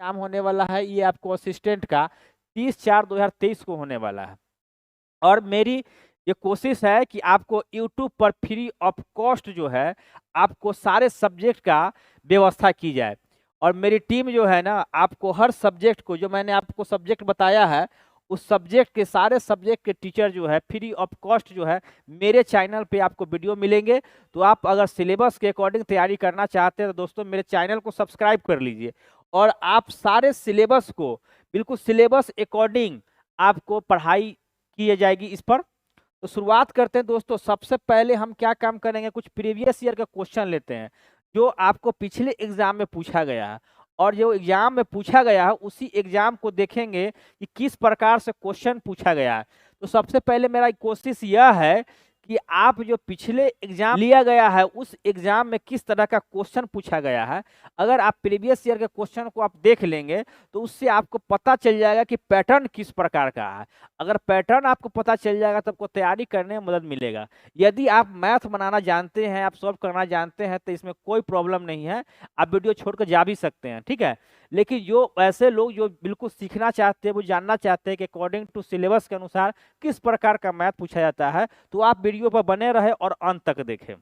Exam होने वाला है, ये आपको असिस्टेंट का 30/4/2023 को होने वाला है। और मेरी ये कोशिश है कि आपको यूट्यूब पर फ्री ऑफ कॉस्ट जो है आपको सारे सब्जेक्ट का व्यवस्था की जाए। और मेरी टीम जो है ना, आपको हर सब्जेक्ट को, जो मैंने आपको सब्जेक्ट बताया है, उस सब्जेक्ट के सारे सब्जेक्ट के टीचर जो है फ्री ऑफ कॉस्ट जो है मेरे चैनल पे आपको वीडियो मिलेंगे। तो आप अगर सिलेबस के अकॉर्डिंग तैयारी करना चाहते हैं तो दोस्तों मेरे चैनल को सब्सक्राइब कर लीजिए, और आप सारे सिलेबस को बिल्कुल सिलेबस अकॉर्डिंग आपको पढ़ाई की जाएगी इस पर। तो शुरुआत करते हैं दोस्तों। सबसे पहले हम क्या काम करेंगे, कुछ प्रीवियस ईयर का क्वेश्चन लेते हैं जो आपको पिछले एग्जाम में पूछा गया है, और जो एग्जाम में पूछा गया है उसी एग्जाम को देखेंगे कि किस प्रकार से क्वेश्चन पूछा गया है। तो सबसे पहले मेरा कोशिश यह है कि आप जो पिछले एग्जाम लिया गया है उस एग्जाम में किस तरह का क्वेश्चन पूछा गया है, अगर आप प्रीवियस ईयर के क्वेश्चन को आप देख लेंगे तो उससे आपको पता चल जाएगा कि पैटर्न किस प्रकार का है। अगर पैटर्न आपको पता चल जाएगा तो आपको तैयारी करने में मदद मिलेगा। यदि आप मैथ बनाना जानते हैं, आप सॉल्व करना जानते हैं, तो इसमें कोई प्रॉब्लम नहीं है, आप वीडियो छोड़कर जा भी सकते हैं, ठीक है। लेकिन जो ऐसे लोग जो बिल्कुल सीखना चाहते हैं, वो जानना चाहते हैं कि अकॉर्डिंग टू सिलेबस के अनुसार किस प्रकार का मैथ पूछा जाता है, तो आप वीडियो पर बने रहे और अंत तक देखें।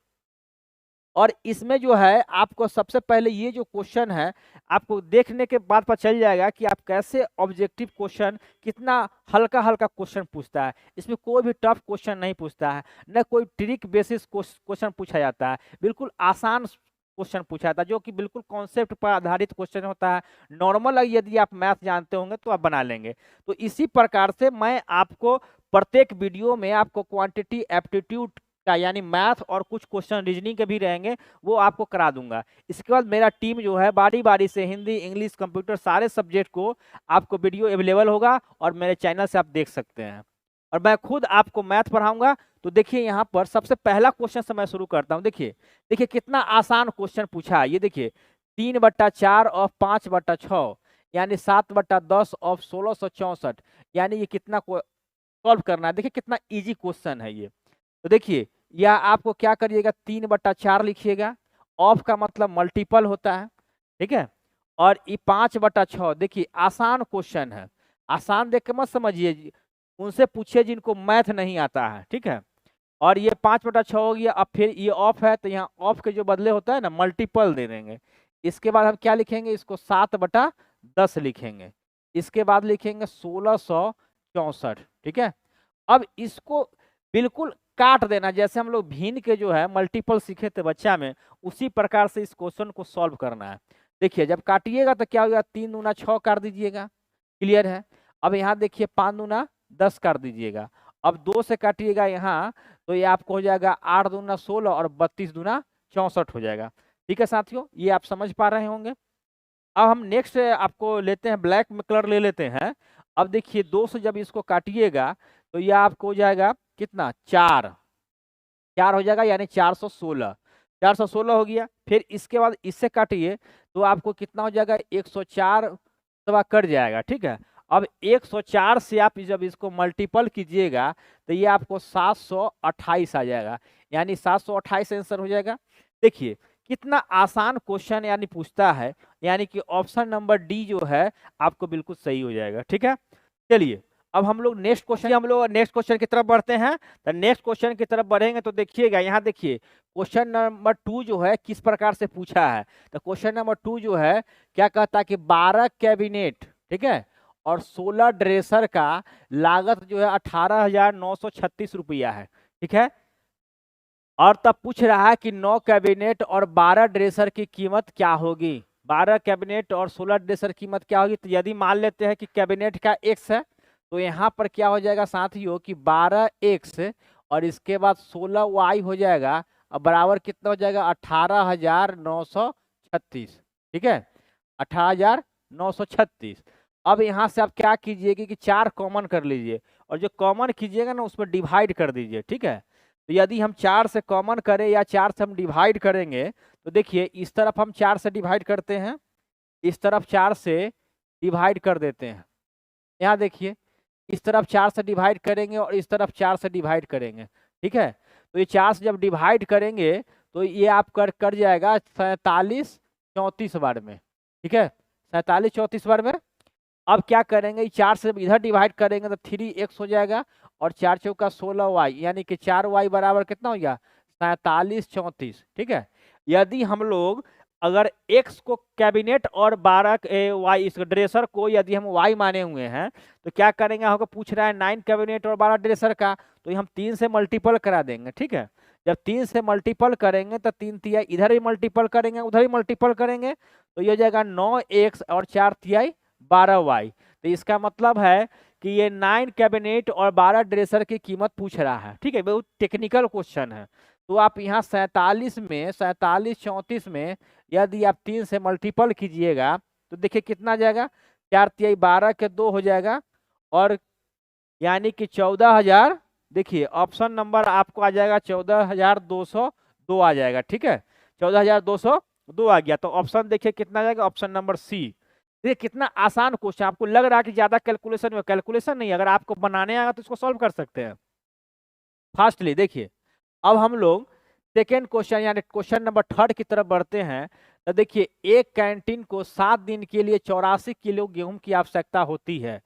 और इसमें जो है आपको सबसे पहले ये जो क्वेश्चन है आपको देखने के बाद पता चल जाएगा कि आप कैसे ऑब्जेक्टिव क्वेश्चन, कितना हल्का हल्का क्वेश्चन पूछता है। इसमें कोई भी टफ क्वेश्चन नहीं पूछता है, न कोई ट्रिक बेसिस क्वेश्चन पूछा जाता है, बिल्कुल आसान क्वेश्चन पूछा जाता है जो कि बिल्कुल कॉन्सेप्ट पर आधारित क्वेश्चन होता है। नॉर्मल यदि आप मैथ जानते होंगे तो आप बना लेंगे। तो इसी प्रकार से मैं आपको प्रत्येक वीडियो में आपको क्वांटिटी एप्टीट्यूड का यानी मैथ और कुछ क्वेश्चन रीजनिंग के भी रहेंगे वो आपको करा दूंगा। इसके बाद मेरा टीम जो है बारी बारी से हिंदी, इंग्लिश, कंप्यूटर सारे सब्जेक्ट को आपको वीडियो अवेलेबल होगा और मेरे चैनल से आप देख सकते हैं, और मैं खुद आपको मैथ पढ़ाऊंगा। तो देखिए यहाँ पर सबसे पहला क्वेश्चन से मैं शुरू करता हूँ। देखिए देखिए कितना आसान क्वेश्चन पूछा है। ये देखिए 3/4 और 5/6 यानी 7/10 और 1664, यानी ये कितना सॉल्व करना है। देखिए कितना इजी क्वेश्चन है ये। तो देखिए या आपको क्या करिएगा, 3/4 लिखिएगा, ऑफ का मतलब मल्टीपल होता है, ठीक है। और ये 5/6 देखिए आसान क्वेश्चन है, आसान देख के मत समझिए, उनसे पूछिए जिनको मैथ नहीं आता है, ठीक है। और ये 5/6 हो गया। अब फिर ये ऑफ है तो यहाँ ऑफ के जो बदले होता है ना मल्टीपल दे देंगे। इसके बाद हम क्या लिखेंगे, इसको 7/10 लिखेंगे। इसके बाद लिखेंगे 1664, ठीक है। अब इसको बिल्कुल काट देना, जैसे हम लोग भिन्न के जो है मल्टीपल सीखे थे बच्चा में, उसी प्रकार से इस क्वेश्चन को सॉल्व करना है। देखिए जब काटिएगा तो क्या होगा, 3 दूना 6 कर दीजिएगा, क्लियर है। अब यहाँ देखिए 5 दूना 10 कर दीजिएगा। अब 2 से काटिएगा यहाँ तो ये आपको हो जाएगा 8 दूना 16 और 32 दूना 64 हो जाएगा, ठीक है साथियों, ये आप समझ पा रहे होंगे। अब हम नेक्स्ट आपको लेते हैं, ब्लैक में कलर ले लेते हैं। अब देखिए 2 से जब इसको काटिएगा तो यह आपको हो जाएगा कितना, 4 हो जाएगा, यानी 416, 416 हो गया। फिर इसके बाद इससे काटिए तो आपको कितना हो जाएगा, 104 सवा कट जाएगा, ठीक है। अब 104 से आप जब इसको मल्टीपल कीजिएगा तो ये आपको 728 आ जाएगा, यानी 728 आंसर हो जाएगा। देखिए कितना आसान क्वेश्चन यानी पूछता है, यानी कि ऑप्शन नंबर डी जो है आपको बिल्कुल सही हो जाएगा, ठीक है। चलिए अब हम लोग नेक्स्ट क्वेश्चन की तरफ बढ़ते हैं। तो नेक्स्ट क्वेश्चन की तरफ बढ़ेंगे तो देखिएगा यहाँ देखिए क्वेश्चन नंबर 2 जो है किस प्रकार से पूछा है। तो क्वेश्चन नंबर 2 जो है क्या कहता है कि 12 कैबिनेट, ठीक है, और 16 ड्रेसर का लागत जो है 18,936 रुपया है, ठीक है। और तब पूछ रहा है कि 9 कैबिनेट और 12 ड्रेसर की कीमत क्या होगी। 12 कैबिनेट और 16 ड्रेसर की कीमत क्या होगी। तो यदि मान लेते हैं कि कैबिनेट का x है तो यहाँ पर क्या हो जाएगा साथियों कि 12x और इसके बाद 16y हो जाएगा, और बराबर कितना हो जाएगा 18,936, ठीक है, 18,936। अब यहाँ से आप क्या कीजिएगा कि 4 कॉमन कर लीजिए, और जो कॉमन कीजिएगा ना उसमें डिवाइड कर दीजिए, ठीक है। तो यदि हम 4 से कॉमन करें या 4 से हम डिवाइड करेंगे तो देखिए इस तरफ हम 4 से डिवाइड करते हैं, इस तरफ 4 से डिवाइड कर देते हैं। यहाँ देखिए इस तरफ 4 से डिवाइड करेंगे और इस तरफ 4 से डिवाइड करेंगे, ठीक है। तो ये 4 से जब डिवाइड करेंगे तो ये आप कर जाएगा 47 34 बार में, ठीक है, 47 34 बार में। अब क्या करेंगे, 4 से इधर डिवाइड करेंगे तो 3x हो जाएगा और 4 चौका 16y, यानी कि 4y बराबर कितना हो गया 47 34। ठीक है, यदि हम लोग अगर x को कैबिनेट और 12 y इस ड्रेसर को यदि हम y माने हुए हैं तो क्या करेंगे, हमको पूछ रहा है 9 कैबिनेट और 12 ड्रेसर का, तो हम 3 से मल्टीपल करा देंगे। ठीक है, जब 3 से मल्टीपल करेंगे तो 3 तिहाई इधर भी मल्टीपल करेंगे उधर भी मल्टीपल करेंगे तो ये हो जाएगा 9x और 4 तिहाई 12y। तो इसका मतलब है कि ये 9 कैबिनेट और 12 ड्रेसर की कीमत पूछ रहा है। ठीक है, बहुत टेक्निकल क्वेश्चन है। तो आप यहाँ 47 में 47 34 में यदि आप 3 से मल्टीपल कीजिएगा तो देखिए कितना जाएगा, 4 तिहाई 12 के 2 हो जाएगा और यानी कि 14,000। देखिए ऑप्शन नंबर आपको आ जाएगा 14,202 आ जाएगा। ठीक है, 14,202 आ गया। तो ऑप्शन देखिए कितना जाएगा, ऑप्शन नंबर सी। देखिए कितना आसान क्वेश्चन, आपको लग रहा है कि ज्यादा कैलकुलेशन में, कैलकुलेशन नहीं, अगर आपको बनाने आएगा तो इसको सॉल्व कर सकते हैं फास्टली। देखिए अब हम लोग सेकेंड क्वेश्चन यानी क्वेश्चन नंबर 3 की तरफ बढ़ते हैं। तो देखिए एक कैंटीन को 7 दिन के लिए 84 किलो गेहूं की आवश्यकता होती है।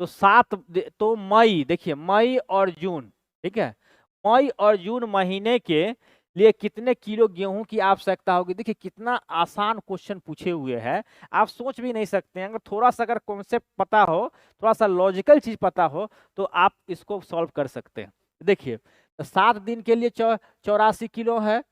तो मई, देखिए मई और जून, ठीक है, मई और जून महीने के लिए कितने किलो गेहूं की आवश्यकता होगी। देखिए कितना आसान क्वेश्चन पूछे हुए हैं, आप सोच भी नहीं सकते हैं। अगर थोड़ा सा अगर कॉन्सेप्ट पता हो, थोड़ा सा लॉजिकल चीज पता हो तो आप इसको सॉल्व कर सकते हैं। देखिए तो 7 दिन के लिए 84 किलो है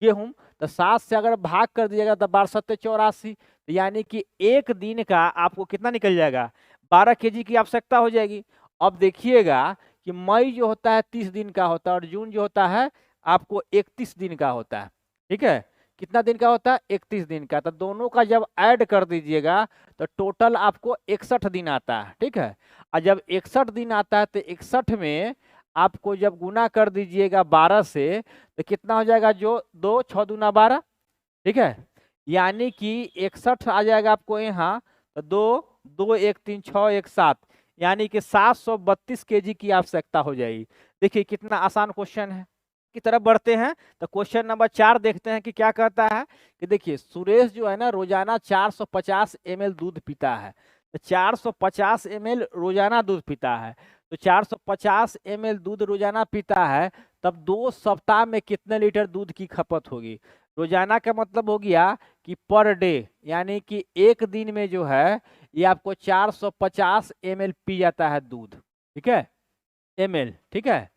गेहूं, तो 7 से अगर भाग कर दिएगा तो 12 सत्ते 84, यानी कि एक दिन का आपको कितना निकल जाएगा, 12 केजी की आवश्यकता हो जाएगी। अब देखिएगा कि मई जो होता है 30 दिन का होता है और जून जो होता है आपको 31 दिन का होता है। ठीक है, कितना दिन का होता है, 31 दिन का। तो दोनों का जब ऐड कर दीजिएगा तो टोटल आपको 61 दिन आता है। ठीक है, और जब 61 दिन आता है तो 61 में आपको जब गुना कर दीजिएगा 12 से तो कितना हो जाएगा, जो 2 6 दूना 12। ठीक है, यानी कि 61 आ जाएगा आपको यहाँ, तो 2 2 1 3 6 1 7, यानी कि 732 केजी की आवश्यकता हो जाएगी। देखिए कितना आसान क्वेश्चन है। की तरफ बढ़ते हैं तो क्वेश्चन नंबर 4 देखते हैं कि क्या कहता है। कि देखिए सुरेश जो है ना रोजाना 450 ml दूध पीता है। तो 450 ml रोजाना दूध पीता है, तो 450 ml दूध रोजाना पीता है, तब 2 सप्ताह में कितने लीटर दूध की खपत होगी। रोजाना का मतलब हो गया कि पर डे, यानी कि एक दिन में जो है ये आपको 450 ml पी जाता है दूध। ठीक है, ml। ठीक है,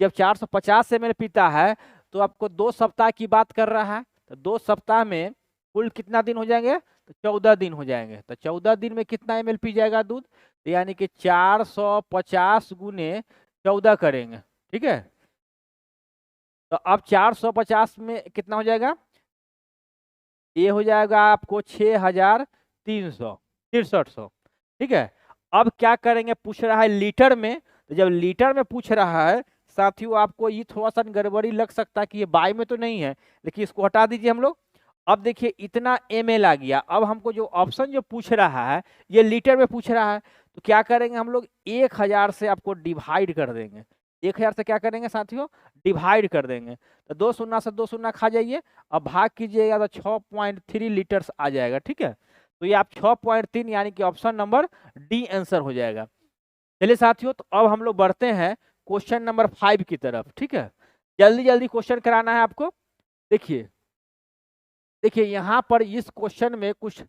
जब 450 ml पीता है तो आपको 2 सप्ताह की बात कर रहा है, तो 2 सप्ताह में कुल कितना दिन हो जाएंगे, तो 14 दिन हो जाएंगे। तो 14 दिन में कितना ml पी जाएगा दूध, तो यानी कि 450 गुने 14 करेंगे। ठीक है, तो अब 450 में कितना हो जाएगा, ये हो जाएगा आपको 6,363। ठीक है, अब क्या करेंगे, पूछ रहा है लीटर में। तो जब लीटर में पूछ रहा है साथियों, आपको ये थोड़ा सा गड़बड़ी लग सकता है कि ये बाई में तो नहीं है, लेकिन इसको हटा दीजिए हम लोग। अब देखिए इतना ml आ गया। अब हमको जो ऑप्शन जो पूछ रहा है ये लीटर में पूछ रहा है, तो क्या करेंगे हम लोग 1000 से आपको डिवाइड कर देंगे। 1000 से क्या करेंगे साथियों, डिवाइड कर देंगे। तो 2 शून्य से 2 शून्य खा जाइए, अब भाग कीजिएगा तो 6.3 लीटर्स आ जाएगा। ठीक है, तो ये आप 6.3 यानी कि ऑप्शन नंबर डी आंसर हो जाएगा। चलिए साथियों, तो अब हम लोग बढ़ते हैं क्वेश्चन नंबर 5 की तरफ। ठीक है, जल्दी जल्दी क्वेश्चन कराना है आपको। देखिए देखिए यहाँ पर इस क्वेश्चन में कुछ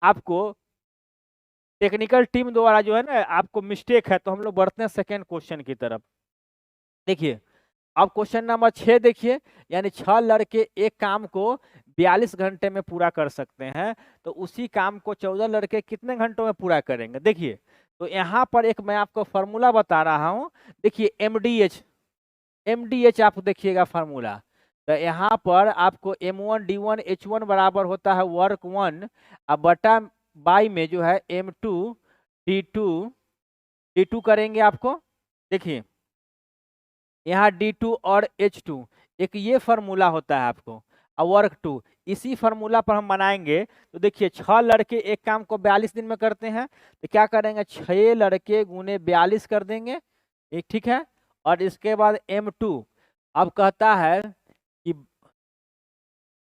आपको टेक्निकल टीम द्वारा जो है ना आपको मिस्टेक है, तो हम लोग बढ़ते हैं सेकेंड क्वेश्चन की तरफ। देखिए अब क्वेश्चन नंबर 6 देखिए, यानी 6 लड़के एक काम को 42 घंटे में पूरा कर सकते हैं, तो उसी काम को 14 लड़के कितने घंटों में पूरा करेंगे। देखिए तो यहाँ पर एक मैं आपको फार्मूला बता रहा हूँ। देखिए एमडीएच आप देखिएगा फार्मूला। तो यहाँ पर आपको M1 D1 H1 बराबर होता है वर्क 1 अब बटा बाई में जो है M2 D2 करेंगे आपको। देखिए यहाँ D2 और H2 एक ये फार्मूला होता है आपको, और वर्क 2 इसी फार्मूला पर हम बनाएंगे। तो देखिए 6 लड़के एक काम को 42 दिन में करते हैं, तो क्या करेंगे 6 लड़के गुने 42 कर देंगे। एक ठीक है, और इसके बाद M2 अब कहता है कि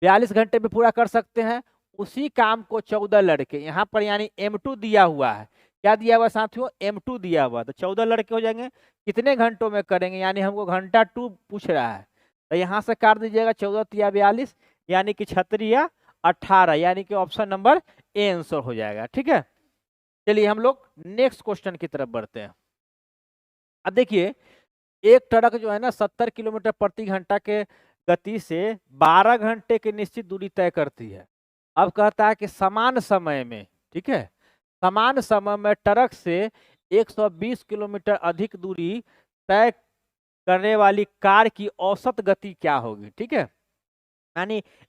42 घंटे में पूरा कर सकते हैं, उसी काम को 14 लड़के, यहाँ पर यानी M2 दिया हुआ है, क्या दिया हुआ साथियों, M2 दिया हुआ, तो 14 लड़के हो जाएंगे, कितने घंटों में करेंगे, यानी हमको घंटा 2 पूछ रहा है, तो यहाँ से काट दीजिएगा 14 तिया 42, यानी कि 36 18, यानी कि ऑप्शन नंबर ए आंसर हो जाएगा। ठीक है, चलिए हम लोग नेक्स्ट क्वेश्चन की तरफ बढ़ते हैं। अब देखिए, एक ट्रक जो है ना 70 किलोमीटर प्रति घंटा के गति से 12 घंटे की निश्चित दूरी तय करती है। अब कहता है कि समान समय में, ठीक है, समान समय में ट्रक से 120 किलोमीटर अधिक दूरी तय करने वाली कार की औसत गति क्या होगी। ठीक है,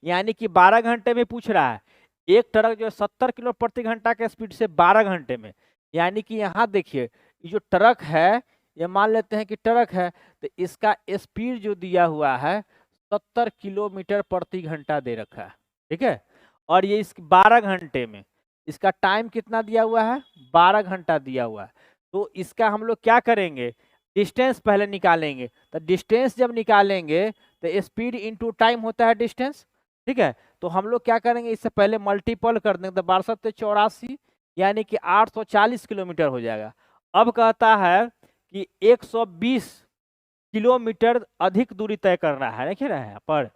यानी कि 12 घंटे में पूछ रहा है, एक ट्रक जो 70 किलो प्रति घंटा के स्पीड से 12 घंटे में, यानी कि यहाँ देखिए ये जो ट्रक है, ये मान लेते हैं कि ट्रक है, तो इसका स्पीड जो दिया हुआ है 70 किलोमीटर प्रति घंटा दे रखा है। ठीक है, और ये इस 12 घंटे में, इसका टाइम कितना दिया हुआ है, 12 घंटा दिया हुआ है। तो इसका हम लोग क्या करेंगे, डिस्टेंस पहले निकालेंगे, तो डिस्टेंस जब निकालेंगे तो स्पीड इनटू टाइम होता है डिस्टेंस। ठीक है, तो हम लोग क्या करेंगे, इससे पहले मल्टीपल कर देंगे, तो 12 से 84, यानी कि 840 किलोमीटर हो जाएगा। अब कहता है कि 120 किलोमीटर अधिक दूरी तय करना है, देखिए रहे हैं पर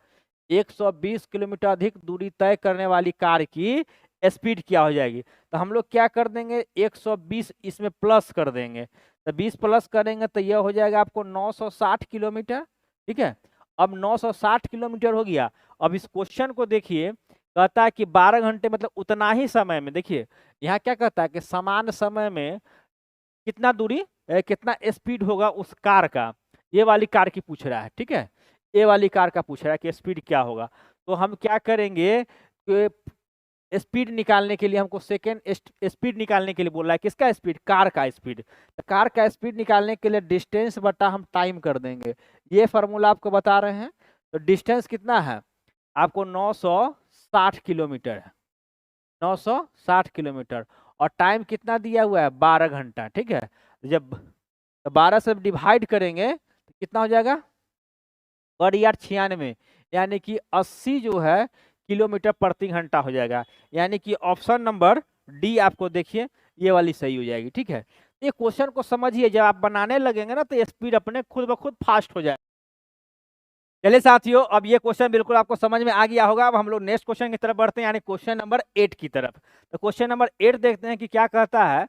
120 किलोमीटर अधिक दूरी तय करने वाली कार की स्पीड क्या हो जाएगी। तो हम लोग क्या कर देंगे, 120 इसमें प्लस कर देंगे, तो 20 प्लस करेंगे तो यह हो जाएगा आपको 960 किलोमीटर। ठीक है, अब 960 किलोमीटर हो गया। अब इस क्वेश्चन को देखिए, कहता है कि 12 घंटे मतलब उतना ही समय में, देखिए यहाँ क्या कहता है कि समान समय में कितना दूरी कितना स्पीड होगा उस कार का, ये वाली कार की पूछ रहा है। ठीक है, ये वाली कार का पूछ रहा है कि स्पीड क्या होगा। तो हम क्या करेंगे कि स्पीड निकालने के लिए हमको सेकेंड स्पीड निकालने के लिए बोल रहा है, किसका स्पीड, कार का स्पीड। तो कार का स्पीड निकालने के लिए डिस्टेंस बटा हम टाइम कर देंगे, ये फार्मूला आपको बता रहे हैं। तो डिस्टेंस कितना है आपको 960 किलोमीटर है, 960 किलोमीटर, और टाइम कितना दिया हुआ है 12 घंटा। ठीक है, जब 12 से डिवाइड करेंगे तो कितना हो जाएगा, पर यार 96, यानी कि 80 जो है किलोमीटर प्रति घंटा हो जाएगा, यानी कि ऑप्शन नंबर डी आपको देखिए ये वाली सही हो जाएगी। ठीक है, ये क्वेश्चन को समझिए, जब आप बनाने लगेंगे ना तो स्पीड अपने खुद ब खुद फास्ट हो जाए। चलिए साथियों, अब ये क्वेश्चन बिल्कुल आपको समझ में आ गया होगा। अब हम लोग नेक्स्ट क्वेश्चन की तरफ बढ़ते हैं, यानी क्वेश्चन नंबर 8 की तरफ। तो क्वेश्चन नंबर 8 देखते हैं कि क्या कहता है।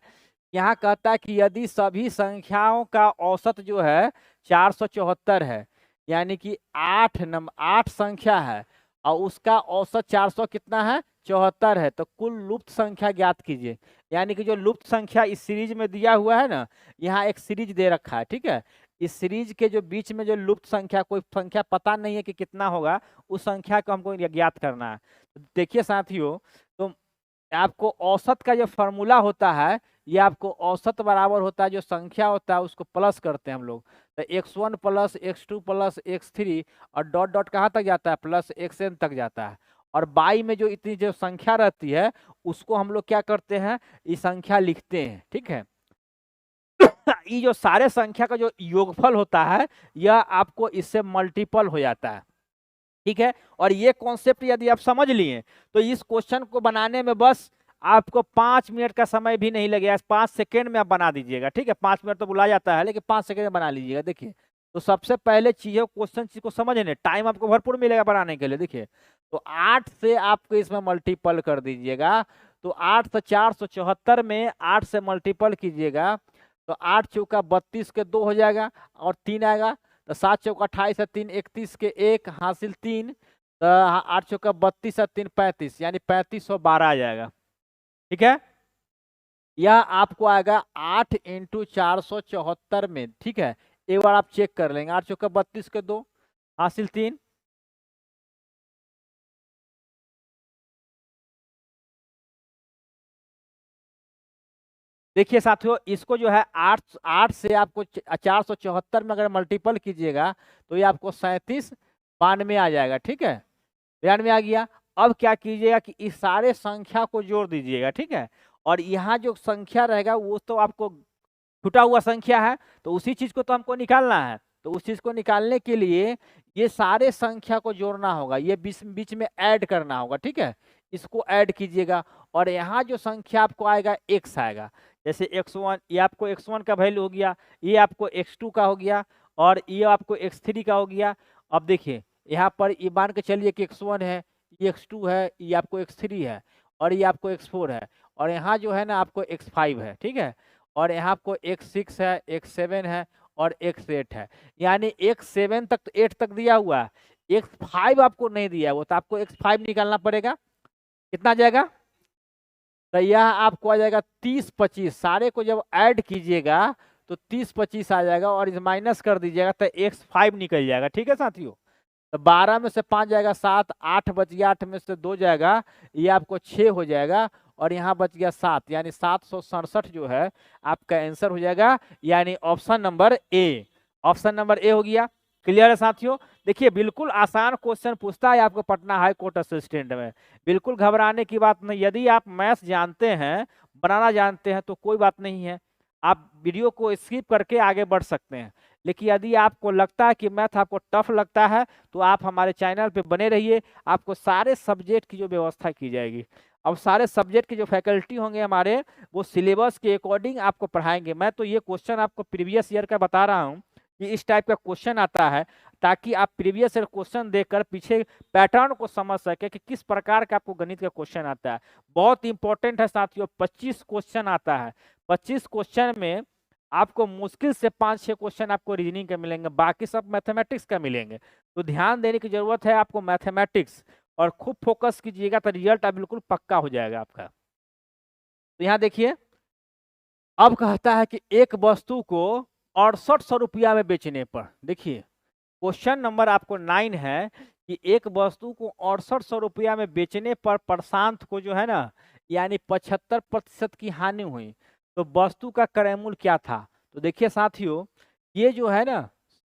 यहाँ कहता है कि यदि सभी संख्याओं का औसत जो है 474 है, यानी कि 8 संख्या है और उसका औसत 400 कितना है 74 है, तो कुल लुप्त संख्या ज्ञात कीजिए। यानी कि जो लुप्त संख्या इस सीरीज में दिया हुआ है ना, यहाँ एक सीरीज दे रखा है। ठीक है, इस सीरीज के जो बीच में जो लुप्त संख्या, कोई संख्या पता नहीं है कि कितना होगा, उस संख्या को हमको ज्ञात करना है। तो देखिए साथियों, तो आपको औसत का जो फॉर्मूला होता है, ये आपको औसत बराबर होता है जो संख्या होता है उसको प्लस करते हैं हम लोग, तो x1 plus x2 plus x3 और डॉट डॉट कहाँ तक जाता है, प्लस xn तक जाता है। और बाई में जो इतनी जो संख्या रहती है उसको हम लोग क्या करते हैं, ये संख्या लिखते हैं। ठीक है, ये जो सारे संख्या का जो योगफल होता है यह आपको इससे मल्टीपल हो जाता है। ठीक है, और ये कॉन्सेप्ट यदि आप समझ लिए तो इस क्वेश्चन को बनाने में बस आपको 5 मिनट का समय भी नहीं लगेगा, 5 सेकेंड में आप बना दीजिएगा। ठीक है, 5 मिनट तो बुला जाता है, लेकिन 5 सेकेंड में बना लीजिएगा। देखिए, तो सबसे पहले चीज है क्वेश्चन चीज को समझने, टाइम आपको भरपूर मिलेगा बनाने के लिए। देखिए, तो 8 से आपको इसमें मल्टीपल कर दीजिएगा, तो 8 से 474 में 8 से मल्टीपल कीजिएगा, तो 8 चौका 32 के 2 हो जाएगा और 3 आएगा, तो 7 चौका 28 है 3, 31 के 1 हासिल 3, तो 8 चौका 32 है 3 35, यानी 3512 आ जाएगा। ठीक है, यह आपको आएगा 8 इंटू 474 में। ठीक है, एक बार आप चेक कर लेंगे, 8 चौका 32 के 2 हासिल 3, देखिए साथियों, इसको जो है 8 से आपको 474 में अगर मल्टीपल कीजिएगा तो ये आपको 37 92 आ जाएगा। ठीक है, 92 आ गया। अब क्या कीजिएगा कि इस सारे संख्या को जोड़ दीजिएगा। ठीक है, और यहाँ जो संख्या रहेगा वो तो आपको छूटा हुआ संख्या है, तो उसी चीज को तो हमको निकालना है। तो उस चीज को निकालने के लिए ये सारे संख्या को जोड़ना होगा, ये बीच बीच में ऐड करना होगा। ठीक है, इसको ऐड कीजिएगा और यहाँ जो संख्या आपको आएगा x आएगा। जैसे x1, ये आपको x1 का वैल्यू हो गया, ये आपको x2 का हो गया और ये आपको x3 का हो गया। अब देखिए यहाँ पर ये मान के चलिए कि x1 है, ये x2 है, ये आपको x3 है और ये आपको x4 है और यहाँ जो है ना आपको x5 है, ठीक है, और यहाँ आपको x6 है, x7 है और x8 है। यानी x7 तक 8 तक दिया हुआ है, x5 आपको नहीं दिया है, वो तो आपको x5 निकालना पड़ेगा। कितना आ जाएगा? तो यह आपको आ जाएगा 30-25, सारे को जब ऐड कीजिएगा तो 30-25 आ जाएगा और इस माइनस कर दीजिएगा तो x5 निकल जाएगा। ठीक है साथियों, तो 12 में से 5 जाएगा 7, 8 बच गया, 8 में से 2 जाएगा, ये आपको 6 हो जाएगा और यहाँ बच गया 7, यानी 767 जो है आपका आंसर हो जाएगा, यानी option number A. Option number A हो गया। क्लियर है साथियों? देखिए बिल्कुल आसान क्वेश्चन पूछता है आपको पटना हाई कोर्ट असिस्टेंट में, बिल्कुल घबराने की बात नहीं। यदि आप मैथ्स जानते हैं, बनाना जानते हैं तो कोई बात नहीं है, आप वीडियो को स्किप करके आगे बढ़ सकते हैं। लेकिन यदि आपको लगता है कि मैथ आपको टफ लगता है तो आप हमारे चैनल पे बने रहिए, आपको सारे सब्जेक्ट की जो व्यवस्था की जाएगी। अब सारे सब्जेक्ट के जो फैकल्टी होंगे हमारे, वो सिलेबस के अकॉर्डिंग आपको पढ़ाएंगे। मैं तो ये क्वेश्चन आपको प्रीवियस ईयर का बता रहा हूँ कि इस टाइप का क्वेश्चन आता है, ताकि आप प्रीवियस ईयर क्वेश्चन देखकर पीछे पैटर्न को समझ सके कि किस प्रकार का आपको गणित का क्वेश्चन आता है। बहुत इंपॉर्टेंट है साथियों, 25 क्वेश्चन आता है। 25 क्वेश्चन में आपको मुश्किल से 5-6 क्वेश्चन आपको रीजनिंग के मिलेंगे, बाकी सब मैथमेटिक्स का मिलेंगे। तो ध्यान देने की जरूरत है आपको मैथमेटिक्स, और खूब फोकस कीजिएगा तो रिजल्ट बिल्कुल पक्का हो जाएगा आपका। तो यहाँ देखिए, अब कहता है कि एक वस्तु को 6800 रुपया में बेचने पर, देखिए क्वेश्चन नंबर आपको 9 है कि एक वस्तु को 6800 रुपया में बेचने पर प्रशांत को जो है ना, यानी 75% की हानि हुई, तो वस्तु का क्रय मूल्य क्या था? तो देखिए साथियों, ये जो है ना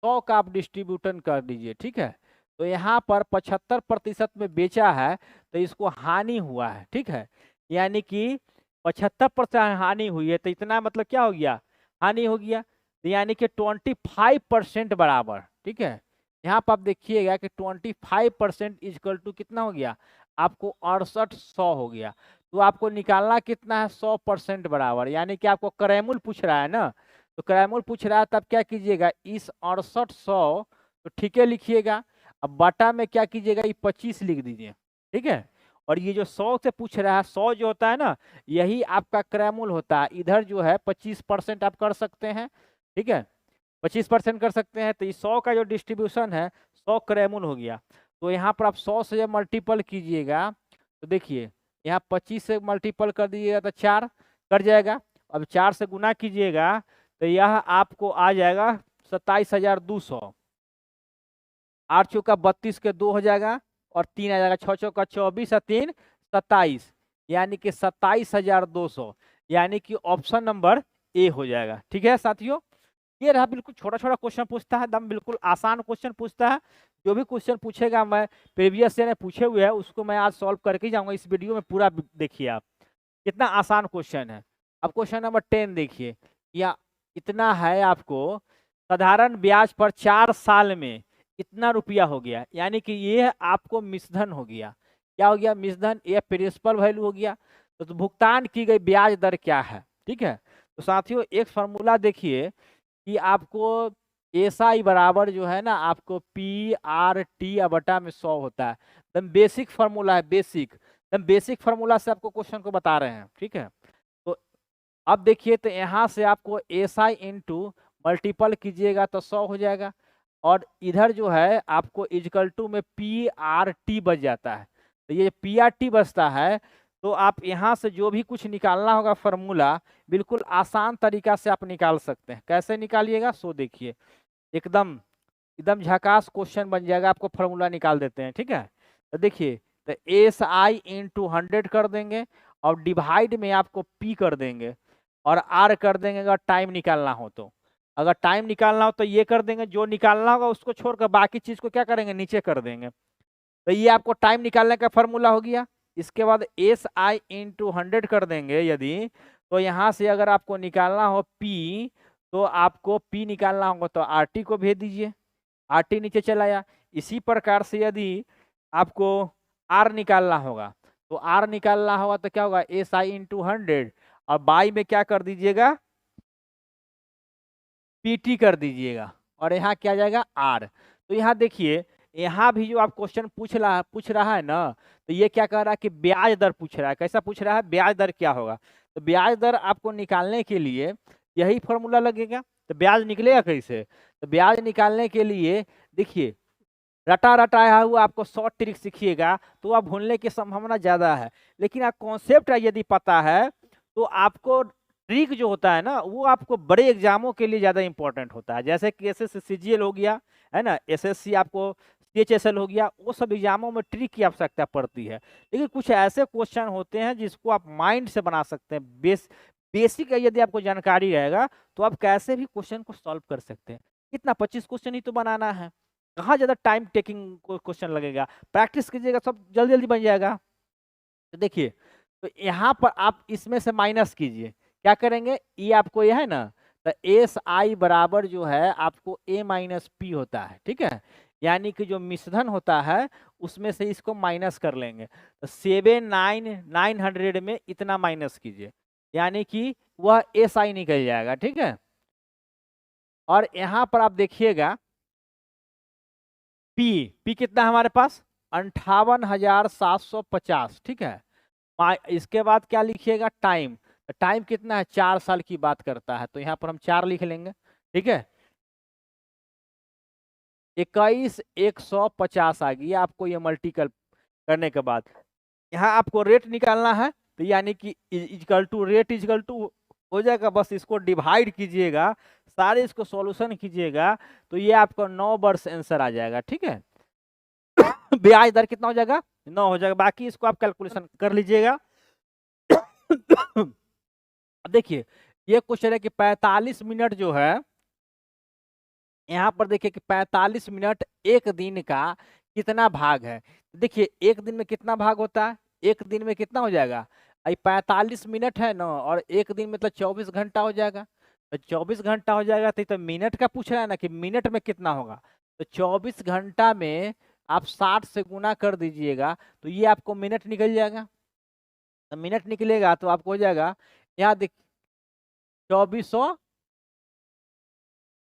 100 का आप डिस्ट्रीब्यूशन कर दीजिए, ठीक है। तो यहाँ पर 75% में बेचा है तो इसको हानि हुआ है, ठीक है, यानी कि 75% हानि हुई है, तो इतना मतलब क्या हो गया? हानि हो गया, यानी कि 25% बराबर, ठीक है। यहाँ पर आप देखिएगा कि 25% इजकल टू कितना हो गया? आपको 6800 हो गया। तो आपको निकालना कितना है? 100% बराबर, यानी कि आपको क्रय मूल्य पूछ रहा है ना, तो क्रय मूल्य पूछ रहा है, तब क्या कीजिएगा, इस 6800 तो ठीक है लिखिएगा, अब बटा में क्या कीजिएगा, ये 25 लिख दीजिए, ठीक है। और ये जो 100 से पूछ रहा है, 100 जो होता है ना, यही आपका क्रय मूल्य होता है। इधर जो है 25% आप कर सकते हैं, ठीक है, 25% कर सकते हैं। तो ये 100 का जो डिस्ट्रीब्यूशन है 100 क्रय मूल्य हो गया। तो यहाँ पर आप 100 से जब मल्टीपल कीजिएगा तो देखिए यहाँ 25 से मल्टीपल कर दीजिएगा तो 4 कर जाएगा। अब 4 से गुना कीजिएगा तो यह आपको आ जाएगा 27,200। 8 चौका 32 के 2 हो जाएगा और 3 आ जाएगा, 6 चौका 24 और 3 27, यानी कि 27,200, यानी कि ऑप्शन नंबर ए हो जाएगा। ठीक है साथियों, ये रहा, बिल्कुल छोटा छोटा क्वेश्चन पूछता है, दम बिल्कुल आसान क्वेश्चन पूछता है। जो भी क्वेश्चन पूछेगा, मैं प्रीवियस ईयर में पूछे हुए हैं उसको मैं आज सॉल्व करके जाऊंगा। इस वीडियो में पूरा देखिए आप, कितना आसान क्वेश्चन है। अब क्वेश्चन नंबर 10 देखिए, या इतना है आपको, साधारण ब्याज पर 4 साल में इतना रुपया हो गया, यानी कि ये आपको मिश्रधन हो गया। क्या हो गया? मिश्रधन। ये प्रिंसिपल वैल्यू हो गया। तो भुगतान की गई ब्याज दर क्या है? ठीक है, तो साथियों एक फॉर्मूला देखिए कि आपको एसआई बराबर जो है ना, आपको पी आर टी बटा में 100 होता है। एकदम बेसिक फार्मूला है, बेसिक, एकदम बेसिक फार्मूला से आपको क्वेश्चन को बता रहे हैं। ठीक है, तो अब देखिए, तो यहाँ से आपको एसआई इंटू मल्टीपल कीजिएगा तो 100 हो जाएगा, और इधर जो है आपको इजकल टू में पी आर टी बच जाता है। तो ये पी आर टी बचता है, तो आप यहाँ से जो भी कुछ निकालना होगा फार्मूला, बिल्कुल आसान तरीका से आप निकाल सकते हैं। कैसे निकालिएगा? सो देखिए, एकदम एकदम झकास क्वेश्चन बन जाएगा। आपको फार्मूला निकाल देते हैं, ठीक है। तो देखिए, तो एस आई इंटू 100 कर देंगे और डिवाइड में आपको पी कर देंगे और आर कर देंगे अगर टाइम निकालना हो तो। अगर टाइम निकालना हो तो ये कर देंगे, जो निकालना होगा उसको छोड़कर बाकी चीज को क्या करेंगे, नीचे कर देंगे। तो ये आपको टाइम निकालने का फार्मूला हो गया। इसके बाद एस आई इंटू 100 कर देंगे यदि, तो यहाँ से अगर आपको निकालना हो पी, तो आपको पी निकालना होगा तो आर टी को भेज दीजिए, आर टी नीचे चला आया। इसी प्रकार से यदि आपको आर निकालना होगा तो आर निकालना होगा तो क्या होगा, एस आई इंटू 100, और बाई में क्या कर दीजिएगा, पीटी कर दीजिएगा, और यहाँ क्या आ जाएगा, आर। तो यहाँ देखिए, यहाँ भी जो आप क्वेश्चन पूछ रहा है ना, तो ये क्या कह रहा है कि ब्याज दर पूछ रहा है। कैसा पूछ रहा है, ब्याज दर क्या होगा। तो ब्याज दर आपको निकालने के लिए यही फॉर्मूला लगेगा। तो ब्याज निकलेगा कैसे, तो ब्याज निकालने के लिए देखिए, रटा रटाया हुआ आपको शॉर्ट ट्रिक सीखिएगा तो आप भूलने की संभावना ज्यादा है, लेकिन आप कॉन्सेप्ट यदि पता है तो आपको ट्रिक जो होता है ना, वो आपको बड़े एग्जामों के लिए ज्यादा इंपॉर्टेंट होता है। जैसे कि एसएससी सीजीएल हो गया है ना, एसएससी आपको सीएचएसएल हो गया, वो सब एग्जामों में ट्रिक की आवश्यकता पड़ती है। लेकिन कुछ ऐसे क्वेश्चन होते हैं जिसको आप माइंड से बना सकते हैं। बेसिक यदि आपको जानकारी रहेगा तो आप कैसे भी क्वेश्चन को सॉल्व कर सकते हैं। कितना 25 क्वेश्चन ही तो बनाना है, कहाँ ज्यादा टाइम टेकिंग क्वेश्चन लगेगा, प्रैक्टिस कीजिएगा सब जल्दी जल्दी बन जाएगा। तो देखिए, तो यहाँ पर आप इसमें से माइनस कीजिए, क्या करेंगे, ये आपको ये है ना, तो एस आई बराबर जो है आपको ए माइनस पी होता है, ठीक है। यानी कि जो मिश्रण होता है उसमें से इसको माइनस कर लेंगे, तो 7,900 में इतना माइनस कीजिए, यानी कि वह एस आई निकल जाएगा, ठीक है। और यहाँ पर आप देखिएगा पी कितना है हमारे पास, 58,750, ठीक है। इसके बाद क्या लिखिएगा, टाइम, टाइम कितना है, 4 साल की बात करता है, तो यहाँ पर हम 4 लिख लेंगे, ठीक है। 21,150 आ गई आपको ये मल्टीपल करने के बाद। यहाँ आपको रेट निकालना है, तो यानी कि equal to rate equal to हो जाएगा, बस इसको डिवाइड कीजिएगा, सारे इसको सॉल्यूशन कीजिएगा, तो ये आपको 9 वर्ष आंसर आ जाएगा, ठीक है। ब्याज दर कितना हो जाएगा, 9 हो जाएगा, बाकी इसको आप कैलकुलेशन कर लीजिएगा। देखिए, ये क्वेश्चन है कि 45 मिनट जो है, यहाँ पर देखिए कि 45 मिनट एक दिन का कितना भाग है। देखिए, एक दिन में कितना भाग होता है, एक दिन में कितना हो जाएगा, 45 मिनट है ना, और एक दिन मतलब 24 घंटा हो जाएगा। तो 24 घंटा हो जाएगा, तो मिनट का पूछ रहा है ना कि मिनट में कितना होगा, तो 24 घंटा में आप 60 से गुना कर दीजिएगा, तो ये आपको मिनट निकल जाएगा। तो मिनट निकलेगा तो आपको हो जाएगा, यहाँ देख 2400,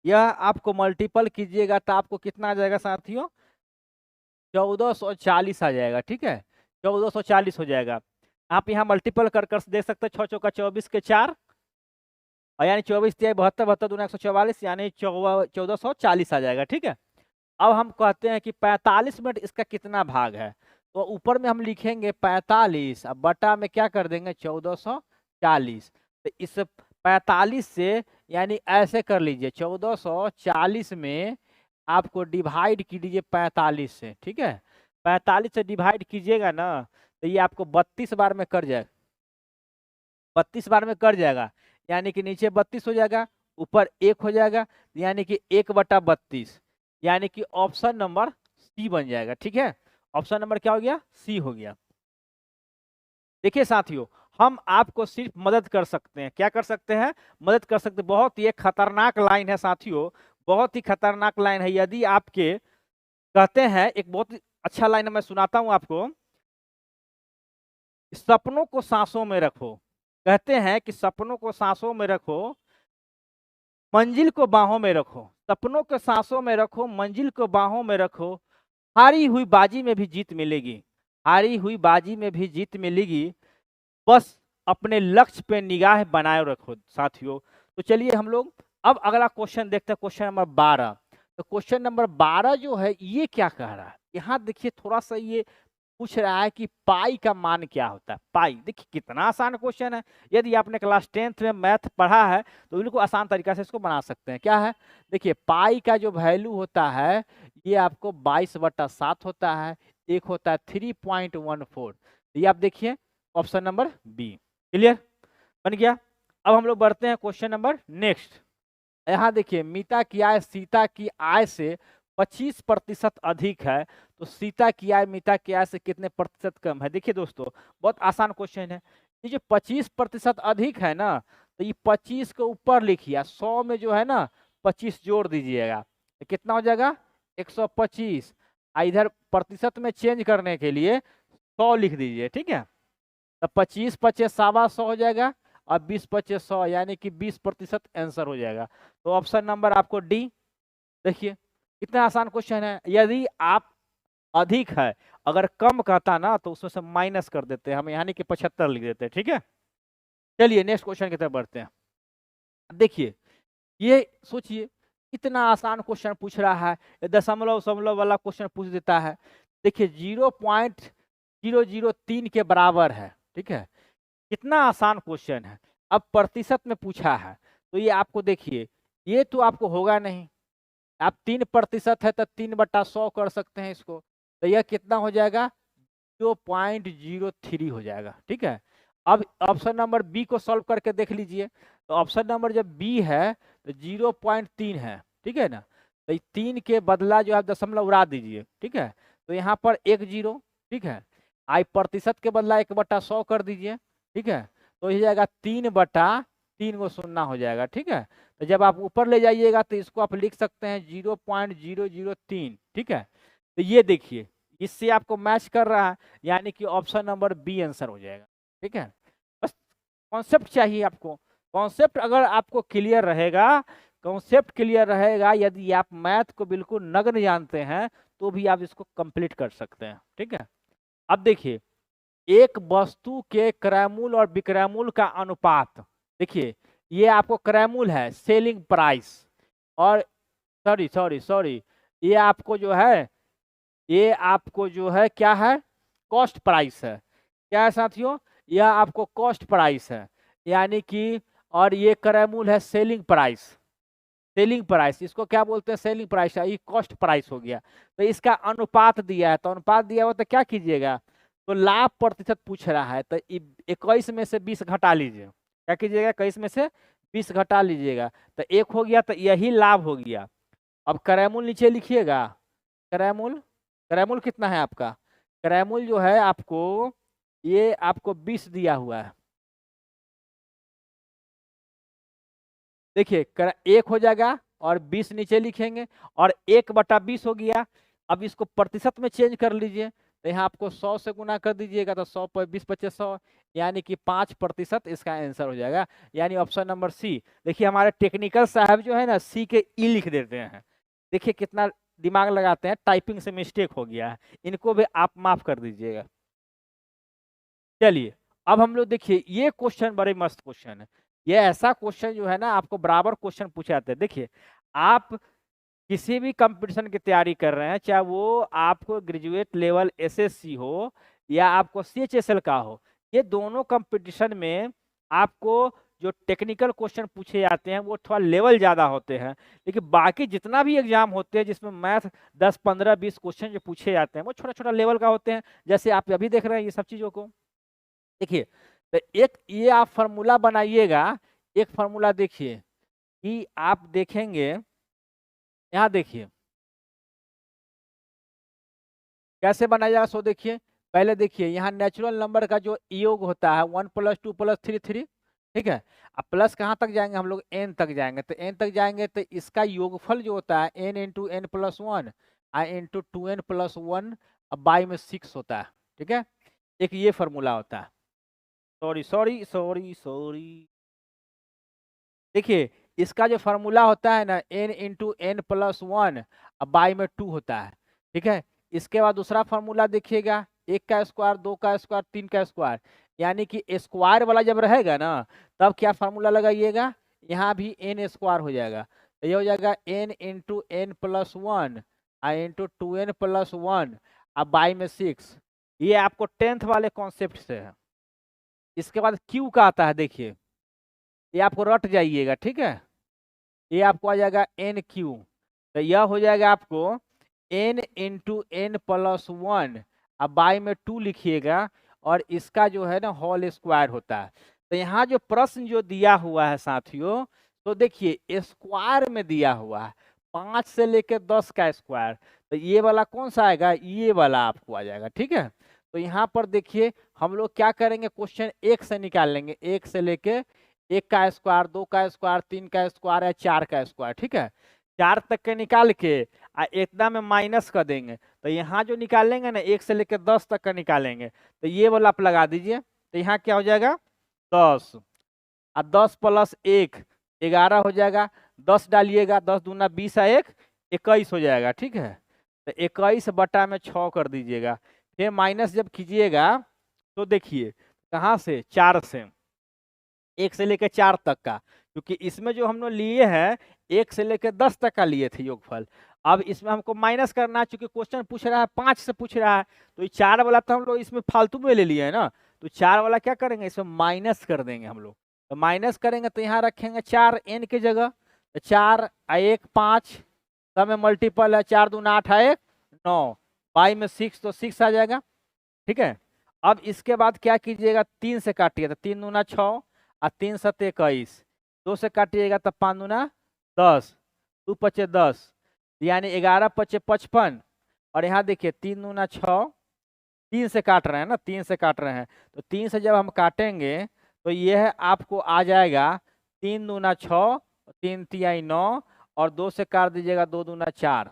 यह आपको मल्टीपल कीजिएगा तो आपको कितना आ जाएगा साथियों, 1440 आ जाएगा, ठीक है। 1440 हो जाएगा। आप यहाँ मल्टीपल कर देख सकते हैं, 6 चौका 24 के 4, और यानी 24 तिहाई 72, 72 दूना 144, यानी 1440 आ जाएगा, ठीक है। अब हम कहते हैं कि 45 मिनट इसका कितना भाग है, तो ऊपर में हम लिखेंगे 45, अब बटा में क्या कर देंगे 1440। तो इस 45 से, यानी ऐसे कर लीजिए, 1440 में आपको डिवाइड कीजिए 45 से, ठीक है। 45 से डिवाइड कीजिएगा ना, तो ये आपको 32 बार में कर जाएगा, 32 बार में कर जाएगा, यानी कि नीचे 32 हो जाएगा, ऊपर 1 हो जाएगा, यानी कि 1/32, यानी कि ऑप्शन नंबर सी बन जाएगा, ठीक है। ऑप्शन नंबर क्या हो गया, सी हो गया। देखिए साथियों, हम आपको सिर्फ मदद कर सकते हैं, क्या कर सकते हैं, मदद कर सकते हैं। बहुत ही खतरनाक लाइन है साथियों, बहुत ही खतरनाक लाइन है। यदि आपके कहते हैं, एक बहुत अच्छा लाइन मैं सुनाता हूं आपको, सपनों को सांसों में रखो, कहते हैं कि सपनों को सांसों में रखो, मंजिल को बाहों में रखो, सपनों को सांसों में रखो, मंजिल को बाहों में रखो, हारी हुई बाजी में भी जीत मिलेगी, हारी हुई बाजी में भी जीत मिलेगी, बस अपने लक्ष्य पे निगाह बनाए रखो साथियों। तो चलिए हम लोग अब अगला क्वेश्चन देखते हैं, क्वेश्चन नंबर 12। तो क्वेश्चन नंबर 12 जो है ये क्या कह रहा है, यहाँ देखिए थोड़ा सा ये पूछ रहा है कि पाई का मान क्या होता है। पाई, देखिए कितना आसान क्वेश्चन है, यदि आपने क्लास 10th में मैथ पढ़ा है तो बिल्कुल आसान तरीका से इसको बना सकते हैं। क्या है, देखिए पाई का जो वैल्यू होता है ये आपको 22/7 होता है, एक होता है 3.14। ये आप देखिए ऑप्शन नंबर बी, क्लियर बन गया। अब हम लोग बढ़ते हैं क्वेश्चन नंबर नेक्स्ट। यहाँ देखिए, मीता की आय सीता की आय से 25% अधिक है, तो सीता की आय मीता की आय से कितने प्रतिशत कम है। देखिए दोस्तों, बहुत आसान क्वेश्चन है। ये जो 25% अधिक है ना, तो ये 25 के ऊपर लिखिए, 100 में जो है ना 25 जोड़ दीजिएगा, तो कितना हो जाएगा 125। इधर प्रतिशत में चेंज करने के लिए 100 लिख दीजिए, ठीक है। तो 25 25 100 हो जाएगा और 20 25 100 यानी कि 20% आंसर हो जाएगा। तो ऑप्शन नंबर आपको डी। देखिए कितना आसान क्वेश्चन है। यदि आप अधिक है, अगर कम कहता ना तो उसमें से माइनस कर देते हैं हम, यानी कि 75 लिख देते हैं, ठीक है। चलिए नेक्स्ट क्वेश्चन की तरफ बढ़ते हैं। देखिए ये सोचिए इतना आसान क्वेश्चन पूछ रहा है, दशमलव दशमलव वाला क्वेश्चन पूछ देता है। देखिए 0.003 के बराबर है, ठीक है। कितना आसान क्वेश्चन है। अब प्रतिशत में पूछा है तो ये आपको देखिए ये तो आपको होगा नहीं। आप 3% है तो 3/100 कर सकते हैं इसको, तो यह कितना हो जाएगा 0.03 हो जाएगा, ठीक है। अब ऑप्शन नंबर बी को सॉल्व करके देख लीजिए। तो ऑप्शन नंबर जब बी है तो 0.3 है, ठीक है ना। तो 3 के बदला जो है दशमलव उड़ा दीजिए, ठीक है। तो यहाँ पर 1 0, ठीक है। आई प्रतिशत के बदला 1/100 कर दीजिए, ठीक है। तो हो जाएगा 3/3 को सुनना हो जाएगा, ठीक है। तो जब आप ऊपर ले जाइएगा तो इसको आप लिख सकते हैं 0.003, ठीक है। तो ये देखिए इससे आपको मैच कर रहा है, यानी कि ऑप्शन नंबर बी आंसर हो जाएगा, ठीक है। बस कॉन्सेप्ट चाहिए आपको। कॉन्सेप्ट अगर आपको क्लियर रहेगा, कॉन्सेप्ट क्लियर रहेगा, यदि आप मैथ को बिल्कुल नग्न जानते हैं तो भी आप इसको कंप्लीट कर सकते हैं, ठीक है। अब देखिए एक वस्तु के क्रयमूल्य और विक्रयमूल्य का अनुपात। देखिए ये आपको क्रयमूल्य है सेलिंग प्राइस, और सॉरी सॉरी सॉरी ये आपको जो है, ये आपको जो है क्या है कॉस्ट प्राइस है। क्या है साथियों, यह आपको कॉस्ट प्राइस है, यानी कि, और ये क्रयमूल्य है सेलिंग प्राइस। सेलिंग प्राइस इसको क्या बोलते हैं, सेलिंग प्राइस, ये कॉस्ट प्राइस हो गया। तो इसका अनुपात दिया है, तो अनुपात दिया हुआ तो क्या कीजिएगा, तो लाभ प्रतिशत पूछ रहा है तो 21 में से 20 घटा लीजिए। क्या कीजिएगा 21 में से 20 घटा लीजिएगा, तो 1 हो गया, तो यही लाभ हो गया। अब क्रयमूल्य नीचे लिखिएगा। क्रयमूल्य, क्रयमूल्य कितना है आपका, क्रयमूल्य जो है आपको, ये आपको 20 दिया हुआ है। देखिए 1 हो जाएगा और 20 नीचे लिखेंगे, और 1/20 हो गया। अब इसको प्रतिशत में चेंज कर लीजिए, तो यहाँ आपको 100 से गुना कर दीजिएगा, तो 100 पर 20 25 100, यानी कि 5% इसका आंसर हो जाएगा, यानी ऑप्शन नंबर सी। देखिए हमारे टेक्निकल साहब जो है ना सी के ई लिख देते हैं। देखिए कितना दिमाग लगाते हैं, टाइपिंग से मिस्टेक हो गया है, इनको भी आप माफ कर दीजिएगा। चलिए अब हम लोग देखिए ये क्वेश्चन बड़े मस्त क्वेश्चन है। ये ऐसा क्वेश्चन जो है ना आपको बराबर क्वेश्चन पूछे जाते हैं। देखिए आप किसी भी कंपटीशन की तैयारी कर रहे हैं, चाहे वो आपको ग्रेजुएट लेवल एसएससी हो या आपको सीएचएसएल का हो, ये दोनों कंपटीशन में आपको जो टेक्निकल क्वेश्चन पूछे जाते हैं वो थोड़ा लेवल ज़्यादा होते हैं। लेकिन बाकी जितना भी एग्जाम होते हैं जिसमें मैथ 10 15 20 क्वेश्चन जो पूछे जाते हैं वो छोटा छोटा लेवल का होते हैं, जैसे आप अभी देख रहे हैं ये सब चीज़ों को। देखिए तो एक ये आप फार्मूला बनाइएगा। एक फार्मूला देखिए कि आप देखेंगे, यहाँ देखिए कैसे बनाया, सो देखिए पहले देखिए यहाँ नेचुरल नंबर का जो योग होता है 1 + 2 + 3 3, ठीक है। अब प्लस कहाँ तक जाएंगे हम लोग, n तक जाएंगे, तो n तक जाएंगे तो इसका योगफल जो होता है n × n + 1 × 2n + 1 अब बाई में 6 होता है, ठीक है। एक ये फार्मूला होता है। सॉरी सॉरी सॉरी सॉरी, देखिए इसका जो फार्मूला होता है ना n × n + 1 अब बाई में 2 होता है, ठीक है। इसके बाद दूसरा फार्मूला देखिएगा 1 का स्क्वायर 2 का स्क्वायर 3 का स्क्वायर, यानी कि स्क्वायर वाला जब रहेगा ना तब क्या फार्मूला लगाइएगा, यहाँ भी n स्क्वायर हो जाएगा, तो ये हो जाएगा n × n + 1 × 2n + 1 अब बाई में 6। ये आपको 10th वाले कॉन्सेप्ट से है। इसके बाद क्यू का आता है, देखिए ये आपको रट जाइएगा, ठीक है। ये आपको आ जाएगा एन क्यू, तो यह हो जाएगा आपको n × n + 1 अब बाई में 2 लिखिएगा, और इसका जो है ना होल स्क्वायर होता है। तो यहाँ जो प्रश्न जो दिया हुआ है साथियों, तो देखिए स्क्वायर में दिया हुआ है 5 से लेकर 10 का स्क्वायर, तो ये वाला कौन सा आएगा, ये वाला आपको आ जाएगा, ठीक है। तो यहाँ पर देखिए हम लोग क्या करेंगे, क्वेश्चन 1 से निकाल लेंगे, 1 से लेके 1 का स्क्वायर 2 का स्क्वायर 3 का स्क्वायर या 4 का स्क्वायर, ठीक है। 4 तक के निकाल के इतना में माइनस कर देंगे, तो यहाँ जो निकालेंगे ना 1 से लेकर 10 तक का निकालेंगे, तो ये वाला आप लगा दीजिए, तो यहाँ क्या हो जाएगा 10, और 10 प्लस 1 11 हो जाएगा, 10 डालिएगा, 10 दूना 20 और 1 21 हो जाएगा, ठीक है। तो 21 बटा में 6 कर दीजिएगा, फिर माइनस जब कीजिएगा तो देखिए कहाँ से, 4 से, 1 से लेकर 4 तक का, क्योंकि इसमें जो हम लोग लिए हैं 1 से लेकर 10 तक का लिए थे योगफल, अब इसमें हमको माइनस करना है, चूंकि क्वेश्चन पूछ रहा है 5 से पूछ रहा है, तो ये 4 वाला तो हम लोग इसमें फालतू में ले लिए है ना, तो 4 वाला क्या करेंगे, इसमें माइनस कर देंगे हम लोग, तो माइनस करेंगे तो यहाँ रखेंगे 4 n की जगह, तो 4 1 5, सब में मल्टीपल है, 4 दूना 8 1 9, बाई में 6 तो 6 आ जाएगा, ठीक है। अब इसके बाद क्या कीजिएगा, 3 से काटिए, तो 3 दूना 6 और 3 7 21, 2 से काटिएगा तो 5 दूना 10, 2 पचे 10, यानी 11 पचे 55, और यहाँ देखिए 3 दूना 6, 3 से काट रहे हैं ना, 3 से काट रहे हैं, तो 3 से जब हम काटेंगे तो यह आपको आ जाएगा 3 दूना 6, 3 तिहाई 9, और 2 से काट दीजिएगा 2 दूना 4,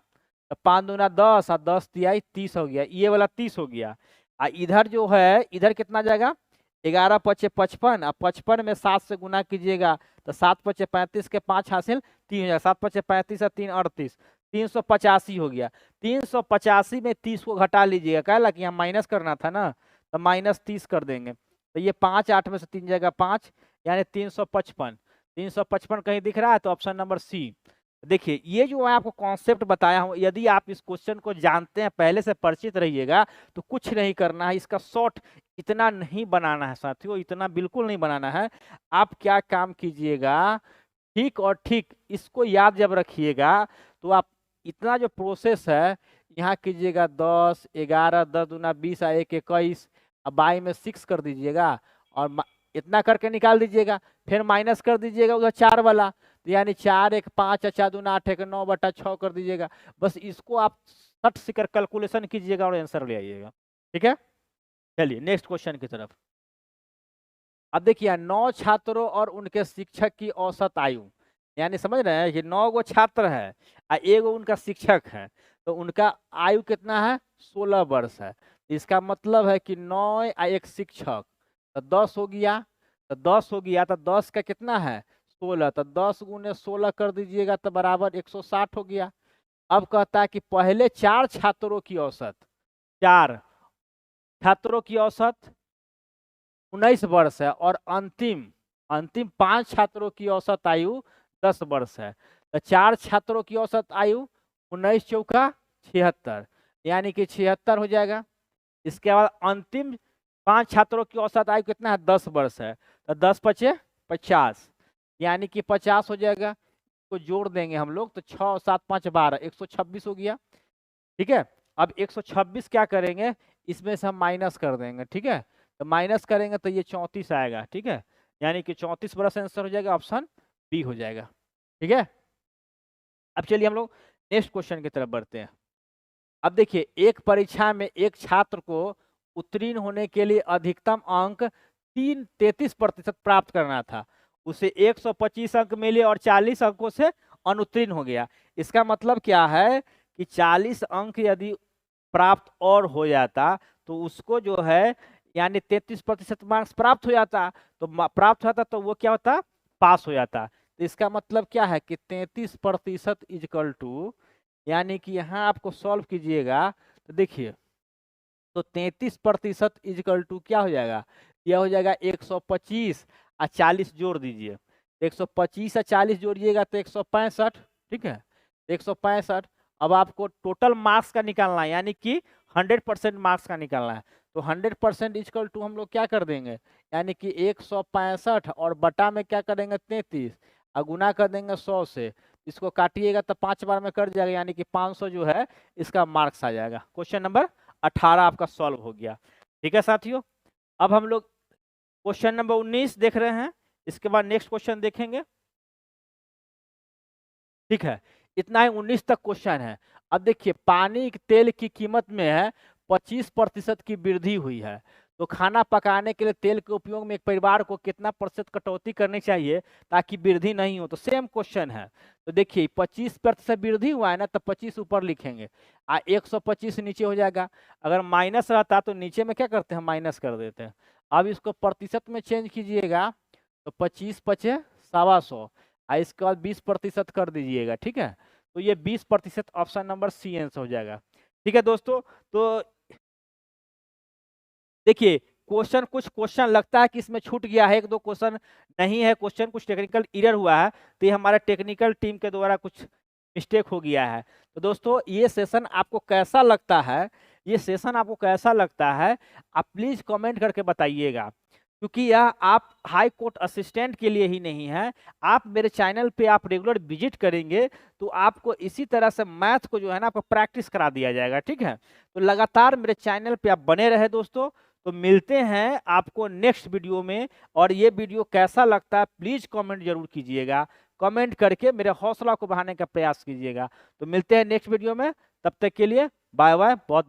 तो 5 दूना 10 और 10 तिहाई 30 हो गया, ये वाला 30 हो गया। इधर जो है, इधर कितना जाएगा, 11 पचे 55, और 55 में 7 से गुना कीजिएगा, तो 7 पचे 35 के 5 हासिल 3 हो जाएगा, 7 पचे 35 और 3 38, 385 हो गया। 385 में 30 को घटा लीजिएगा, कह ला कि यहाँ माइनस करना था ना, तो माइनस 30 कर देंगे, तो ये 5 8 में से 3 जाएगा 5, यानी 355। 355 कहीं दिख रहा है, तो ऑप्शन नंबर सी। देखिए ये जो मैं आपको कॉन्सेप्ट बताया हूँ, यदि आप इस क्वेश्चन को जानते हैं, पहले से परिचित रहिएगा, तो कुछ नहीं करना है, इसका शॉर्ट इतना नहीं बनाना है साथियों, इतना बिल्कुल नहीं बनाना है। आप क्या काम कीजिएगा, ठीक और ठीक इसको याद जब रखिएगा, तो आप इतना जो प्रोसेस है यहाँ कीजिएगा, 10 11 10 दूना 20 और 1 21, अब बाई में 6 कर दीजिएगा, और इतना करके निकाल दीजिएगा, फिर माइनस कर दीजिएगा उधर 4 वाला, तो यानी 4 1 5 और 4 दूना 8 1 9 बटा 6 कर दीजिएगा। बस इसको आप सट सीकर कैलकुलेशन कीजिएगा और आंसर ले आइएगा, ठीक है। चलिए नेक्स्ट क्वेश्चन की तरफ। अब देखिए 9 छात्रों और उनके शिक्षक की औसत आयु, यानी समझ रहे हैं कि 9 गो छात्र है और 1 गो उनका शिक्षक है, तो उनका आयु कितना है, 16 वर्ष है। इसका मतलब है कि 9 और 1 शिक्षक, तो 10 हो गया, तो 10 हो गया, तो 10 का कितना है 16, तो 10 गुने 16 कर दीजिएगा, तो बराबर 160 हो गया। अब कहता है कि पहले 4 छात्रों की औसत, 4 छात्रों की औसत 19 वर्ष है, और अंतिम 5 छात्रों की औसत आयु 10 वर्ष है, तो 4 छात्रों की औसत आयु 19 चौका 76, यानी कि 76 हो जाएगा। इसके बाद अंतिम 5 छात्रों की औसत आयु कितना है, 10 वर्ष है, तो 10 पचे 50, यानी कि 50 हो जाएगा। तो जोड़ देंगे हम लोग, तो 6 7 5 12, 126 हो गया, ठीक है। अब 126 क्या करेंगे, इसमें से हम माइनस कर देंगे, ठीक है, तो माइनस करेंगे तो ये 34 आएगा, ठीक है, यानी कि 34 बड़ा आंसर हो जाएगा, ऑप्शन बी हो जाएगा, ठीक है। अब चलिए हम लोग नेक्स्ट क्वेश्चन की तरफ बढ़ते हैं। अब देखिए एक परीक्षा में एक छात्र को उत्तीर्ण होने के लिए अधिकतम अंक 33% प्राप्त करना था, उसे 125 अंक मिले और 40 अंकों से अनुत्तीर्ण हो गया। इसका मतलब क्या है कि 40 अंक यदि प्राप्त और हो जाता तो उसको जो है यानी 33% मार्क्स प्राप्त हो जाता, तो प्राप्त होता तो वो क्या होता, पास हो जाता। तो इसका मतलब क्या है कि 33% इजकल टू, यानी कि यहाँ आपको सॉल्व कीजिएगा तो देखिए, तो 33% इजकल टू क्या हो जाएगा, यह हो जाएगा 125 और 40 जोड़ दीजिए, 125 और 40 जोड़िएगा तो 165, ठीक है, 165। अब आपको टोटल मार्क्स का निकालना है, यानी कि 100% मार्क्स का निकालना है, तो 100% इजकल टू हम लोग क्या कर देंगे, यानी कि 165 और बटा में क्या करेंगे 33 और गुना कर देंगे 100 से, इसको काटिएगा तो 5 बार में कट जाएगा, यानी कि 500 जो है इसका मार्क्स आ जाएगा। क्वेश्चन नंबर 18 आपका सॉल्व हो गया, ठीक है साथियों। अब हम लोग क्वेश्चन नंबर 19 देख रहे हैं, इसके बाद नेक्स्ट क्वेश्चन देखेंगे, ठीक है। इतना ही 19 तक क्वेश्चन है। अब देखिए पानी तेल की कीमत में है 25% की वृद्धि हुई है, तो खाना पकाने के लिए तेल के उपयोग में एक परिवार को कितना प्रतिशत कटौती करनी चाहिए ताकि वृद्धि नहीं हो। तो सेम क्वेश्चन है। तो देखिए 25% वृद्धि हुआ है ना, तो 25 ऊपर लिखेंगे, 125 नीचे हो जाएगा। अगर माइनस रहता तो नीचे में क्या करते हैं, माइनस कर देते हैं। अब इसको प्रतिशत में चेंज कीजिएगा, तो 25 पचे 125, इसके बाद 20% कर दीजिएगा, ठीक है। तो ये 20% ऑप्शन नंबर सी आंसर हो जाएगा। ठीक है दोस्तों, तो देखिए कुछ क्वेश्चन लगता है कि इसमें छूट गया है, 1-2 क्वेश्चन नहीं है, क्वेश्चन कुछ टेक्निकल एरर हुआ है, तो ये हमारा टेक्निकल टीम के द्वारा कुछ मिस्टेक हो गया है। तो दोस्तों ये सेशन आपको कैसा लगता है, ये सेशन आपको कैसा लगता है, आप प्लीज कमेंट करके बताइएगा, क्योंकि यह आप हाई कोर्ट असिस्टेंट के लिए ही नहीं है, आप मेरे चैनल पे आप रेगुलर विजिट करेंगे तो आपको इसी तरह से मैथ को जो है ना आपको प्रैक्टिस करा दिया जाएगा, ठीक है। तो लगातार मेरे चैनल पे आप बने रहे दोस्तों। तो मिलते हैं आपको नेक्स्ट वीडियो में, और ये वीडियो कैसा लगता है प्लीज कमेंट जरूर कीजिएगा, कमेंट करके मेरे हौसला को बढ़ाने का प्रयास कीजिएगा। तो मिलते हैं नेक्स्ट वीडियो में, तब तक के लिए बाय बाय। बहुत